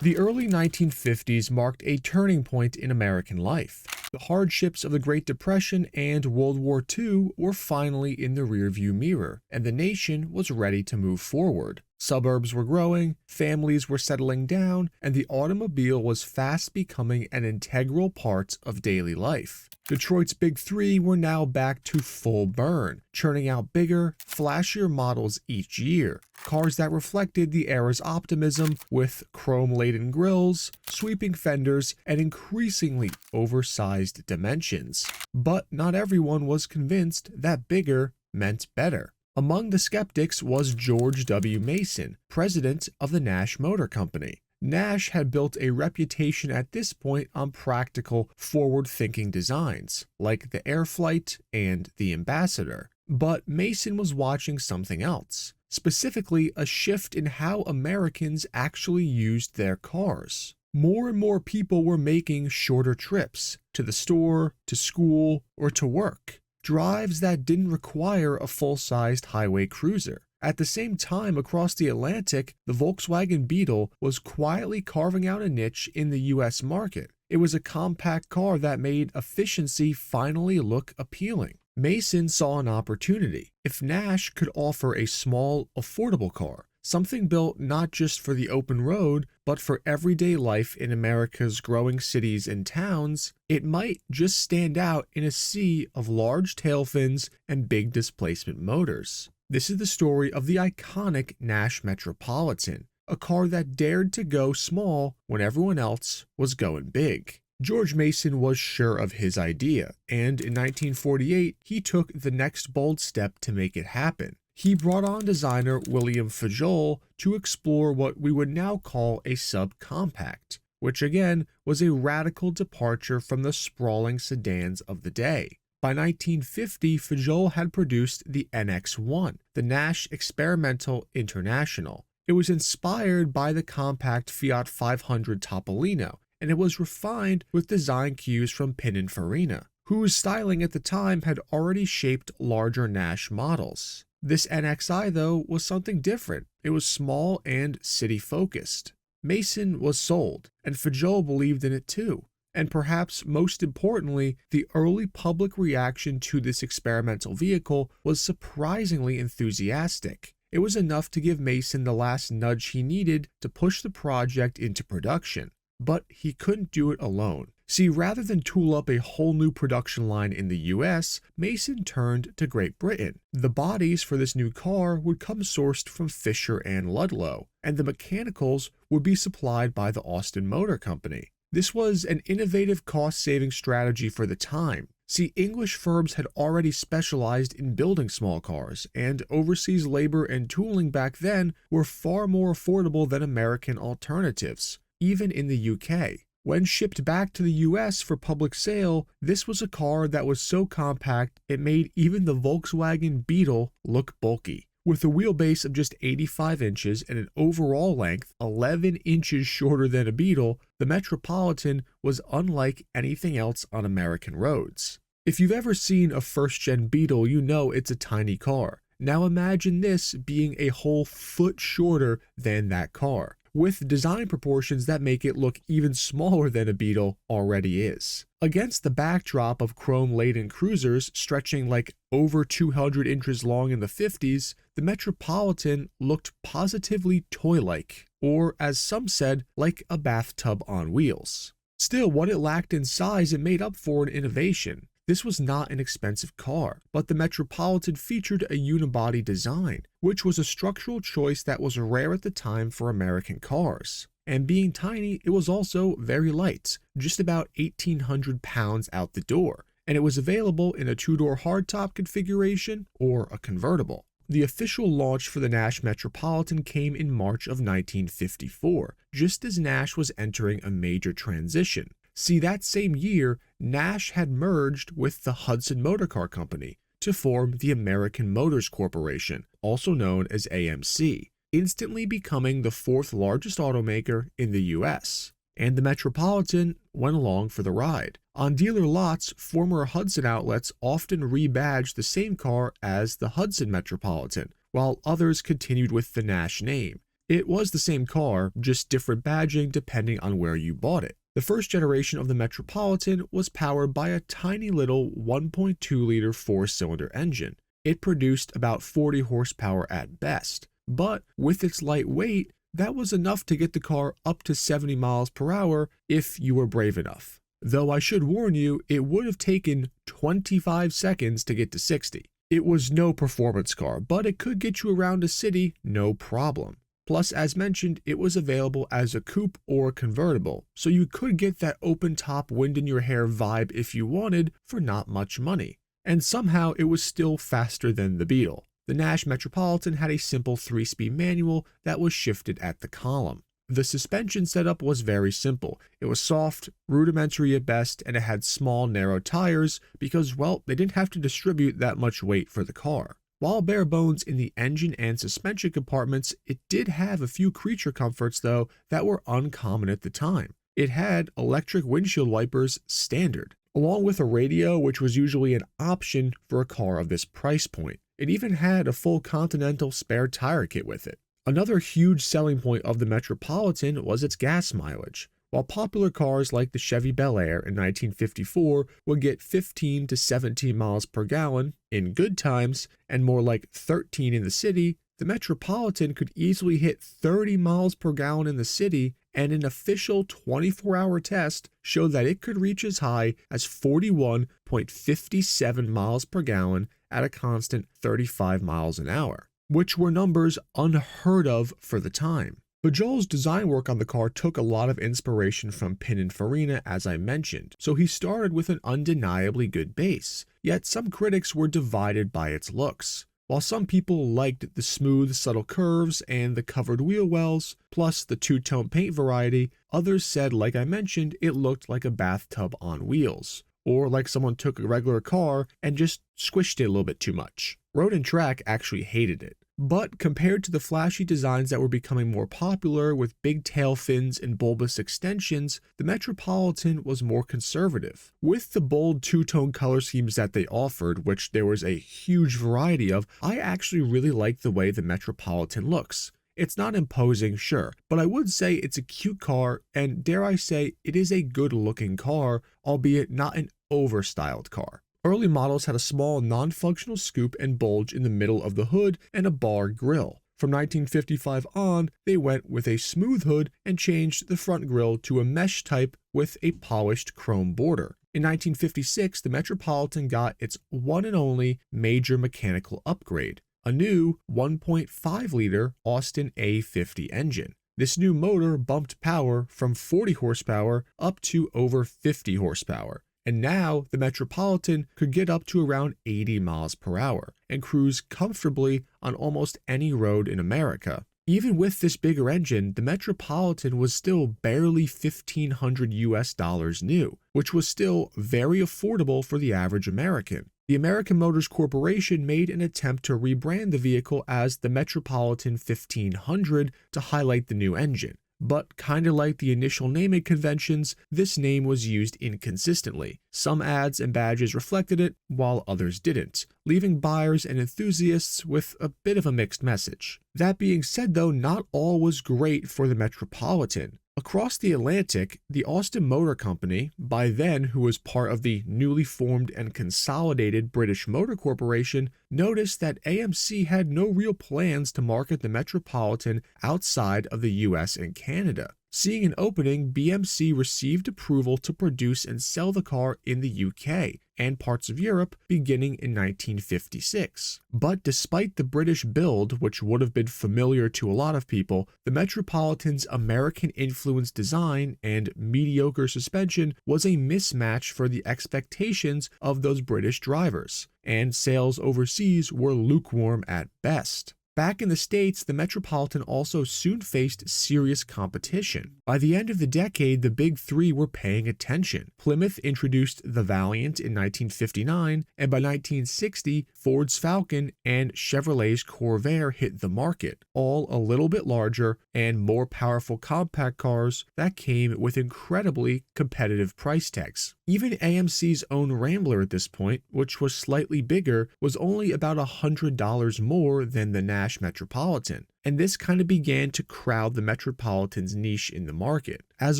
The early 1950s marked a turning point in American life. The hardships of the Great Depression and World War II were finally in the rearview mirror, and the nation was ready to move forward. Suburbs were growing, families were settling down, and the automobile was fast becoming an integral part of daily life. Detroit's Big Three were now back to full burn, churning out bigger, flashier models each year. Cars that reflected the era's optimism with chrome-laden grills, sweeping fenders, and increasingly oversized dimensions. But not everyone was convinced that bigger meant better. Among the skeptics was George W. Mason, president of the Nash Motor Company. Nash had built a reputation at this point on practical, forward-thinking designs, like the Airflight and the Ambassador. But Mason was watching something else, specifically a shift in how Americans actually used their cars. More and more people were making shorter trips, to the store, to school, or to work. Drives that didn't require a full-sized highway cruiser. At the same time, across the Atlantic, the Volkswagen Beetle was quietly carving out a niche in the US market. It was a compact car that made efficiency finally look appealing. Mason saw an opportunity. If Nash could offer a small, affordable car, something built not just for the open road, but for everyday life in America's growing cities and towns, it might just stand out in a sea of large tail fins and big displacement motors. This is the story of the iconic Nash Metropolitan, a car that dared to go small when everyone else was going big. George Mason was sure of his idea, and in 1948, he took the next bold step to make it happen. He brought on designer William Fajol to explore what we would now call a subcompact, which again was a radical departure from the sprawling sedans of the day. By 1950, Fajol had produced the NX-1, the Nash Experimental International. It was inspired by the compact Fiat 500 Topolino, and it was refined with design cues from Pininfarina, whose styling at the time had already shaped larger Nash models. This NXI, though, was something different. It was small and city-focused. Mason was sold, and Fajol believed in it too. And perhaps most importantly, the early public reaction to this experimental vehicle was surprisingly enthusiastic. It was enough to give Mason the last nudge he needed to push the project into production. But he couldn't do it alone. See, rather than tool up a whole new production line in the US, Mason turned to Great Britain. The bodies for this new car would come sourced from Fisher and Ludlow, and the mechanicals would be supplied by the Austin Motor Company. This was an innovative cost-saving strategy for the time. See, English firms had already specialized in building small cars, and overseas labor and tooling back then were far more affordable than American alternatives, even in the UK. When shipped back to the US for public sale, this was a car that was so compact it made even the Volkswagen Beetle look bulky. With a wheelbase of just 85 inches and an overall length 11 inches shorter than a Beetle, the Metropolitan was unlike anything else on American roads. If you've ever seen a first-gen Beetle, you know it's a tiny car. Now imagine this being a whole foot shorter than that car, with design proportions that make it look even smaller than a Beetle already is. Against the backdrop of chrome-laden cruisers stretching like over 200 inches long in the 50s, the Metropolitan looked positively toy-like, or as some said, like a bathtub on wheels. Still, what it lacked in size it made up for in innovation. This was not an expensive car, but the Metropolitan featured a unibody design, which was a structural choice that was rare at the time for American cars. And being tiny, it was also very light, just about 1,800 pounds out the door, and it was available in a two-door hardtop configuration or a convertible. The official launch for the Nash Metropolitan came in March of 1954, just as Nash was entering a major transition. See, that same year, Nash had merged with the Hudson Motor Car Company to form the American Motors Corporation, also known as AMC, instantly becoming the fourth largest automaker in the US. And the Metropolitan went along for the ride. On dealer lots, former Hudson outlets often rebadged the same car as the Hudson Metropolitan, while others continued with the Nash name. It was the same car, just different badging depending on where you bought it. The first generation of the Metropolitan was powered by a tiny little 1.2-liter four-cylinder engine. It produced about 40 horsepower at best, but with its light weight, that was enough to get the car up to 70 miles per hour if you were brave enough. Though I should warn you, it would have taken 25 seconds to get to 60. It was no performance car, but it could get you around a city no problem. Plus, as mentioned, it was available as a coupe or convertible, so you could get that open-top wind-in-your-hair vibe if you wanted for not much money. And somehow it was still faster than the Beetle. The Nash Metropolitan had a simple 3-speed manual that was shifted at the column. The suspension setup was very simple. It was soft, rudimentary at best, and it had small, narrow tires because, well, they didn't have to distribute that much weight for the car. While bare bones in the engine and suspension compartments, it did have a few creature comforts, though, that were uncommon at the time. It had electric windshield wipers standard, along with a radio, which was usually an option for a car of this price point. It even had a full Continental spare tire kit with it. Another huge selling point of the Metropolitan was its gas mileage. While popular cars like the Chevy Bel Air in 1954 would get 15 to 17 miles per gallon in good times and more like 13 in the city, the Metropolitan could easily hit 30 miles per gallon in the city, and an official 24-hour test showed that it could reach as high as 41.57 miles per gallon at a constant 35 miles an hour, which were numbers unheard of for the time. Bejoel's design work on the car took a lot of inspiration from Pininfarina, as I mentioned, so he started with an undeniably good base, yet some critics were divided by its looks. While some people liked the smooth, subtle curves and the covered wheel wells, plus the two-tone paint variety, others said, like I mentioned, it looked like a bathtub on wheels, or like someone took a regular car and just squished it a little bit too much. Road and Track actually hated it. But compared to the flashy designs that were becoming more popular with big tail fins and bulbous extensions, the Metropolitan was more conservative. With the bold two-tone color schemes that they offered, which there was a huge variety of, I actually really like the way the Metropolitan looks. It's not imposing, sure, but I would say it's a cute car, and dare I say, it is a good-looking car, albeit not an over-styled car. Early models had a small non-functional scoop and bulge in the middle of the hood and a bar grille. From 1955 on, they went with a smooth hood and changed the front grille to a mesh type with a polished chrome border. In 1956, the Metropolitan got its one and only major mechanical upgrade, a new 1.5-liter Austin A50 engine. This new motor bumped power from 40 horsepower up to over 50 horsepower. And now the Metropolitan could get up to around 80 miles per hour and cruise comfortably on almost any road in America. Even with this bigger engine, the Metropolitan was still barely $1,500 new, which was still very affordable for the average American. The American Motors Corporation made an attempt to rebrand the vehicle as the Metropolitan 1500 to highlight the new engine. But kinda like the initial naming conventions, this name was used inconsistently. Some ads and badges reflected it, while others didn't, leaving buyers and enthusiasts with a bit of a mixed message. That being said though, not all was great for the Metropolitan. Across the Atlantic, the Austin Motor Company, by then who was part of the newly formed and consolidated British Motor Corporation, noticed that AMC had no real plans to market the Metropolitan outside of the US and Canada. Seeing an opening, BMC received approval to produce and sell the car in the UK and parts of Europe beginning in 1956. But despite the British build, which would have been familiar to a lot of people, the Metropolitan's American-influenced design and mediocre suspension was a mismatch for the expectations of those British drivers, and sales overseas were lukewarm at best. Back in the States, the Metropolitan also soon faced serious competition. By the end of the decade, the big three were paying attention. Plymouth introduced the Valiant in 1959, and by 1960, Ford's Falcon and Chevrolet's Corvair hit the market, all a little bit larger and more powerful compact cars that came with incredibly competitive price tags. Even AMC's own Rambler at this point, which was slightly bigger, was only about $100 more than the Nash Metropolitan. and this kind of began to crowd the Metropolitan's niche in the market. As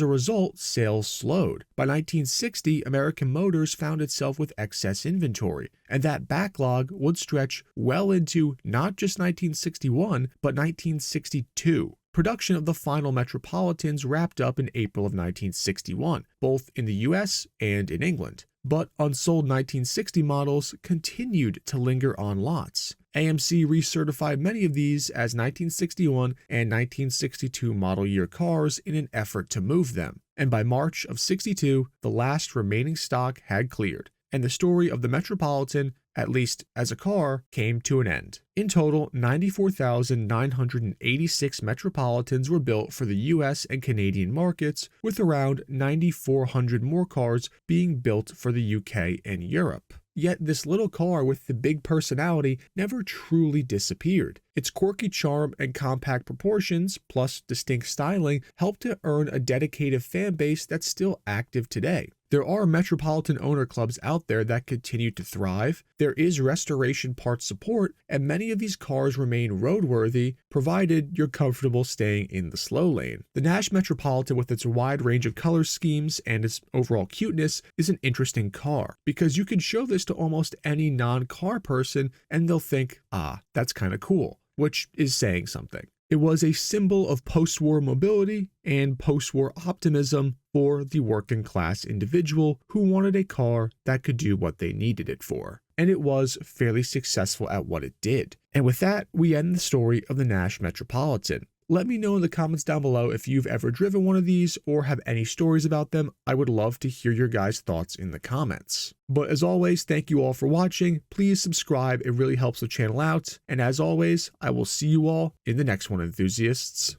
a result, sales slowed. By 1960, American Motors found itself with excess inventory, and that backlog would stretch well into not just 1961, but 1962. Production of the final Metropolitans wrapped up in April of 1961, both in the US and in England. But unsold 1960 models continued to linger on lots. AMC recertified many of these as 1961 and 1962 model year cars in an effort to move them. And by March of 62, the last remaining stock had cleared, and the story of the Metropolitan, at least as a car, came to an end. In total, 94,986 Metropolitans were built for the US and Canadian markets, with around 9,400 more cars being built for the UK and Europe. Yet this little car with the big personality never truly disappeared. Its quirky charm and compact proportions, plus distinct styling, helped to earn a dedicated fan base that's still active today. There are Metropolitan owner clubs out there that continue to thrive, there is restoration parts support, and many of these cars remain roadworthy, provided you're comfortable staying in the slow lane. The Nash Metropolitan, with its wide range of color schemes and its overall cuteness, is an interesting car, because you can show this to almost any non-car person and they'll think, ah, that's kind of cool, which is saying something. It was a symbol of post-war mobility and post-war optimism for the working class individual who wanted a car that could do what they needed it for. And it was fairly successful at what it did. And with that, we end the story of the Nash Metropolitan. Let me know in the comments down below if you've ever driven one of these or have any stories about them. I would love to hear your guys' thoughts in the comments. But as always, thank you all for watching. Please subscribe, it really helps the channel out. And as always, I will see you all in the next one, enthusiasts.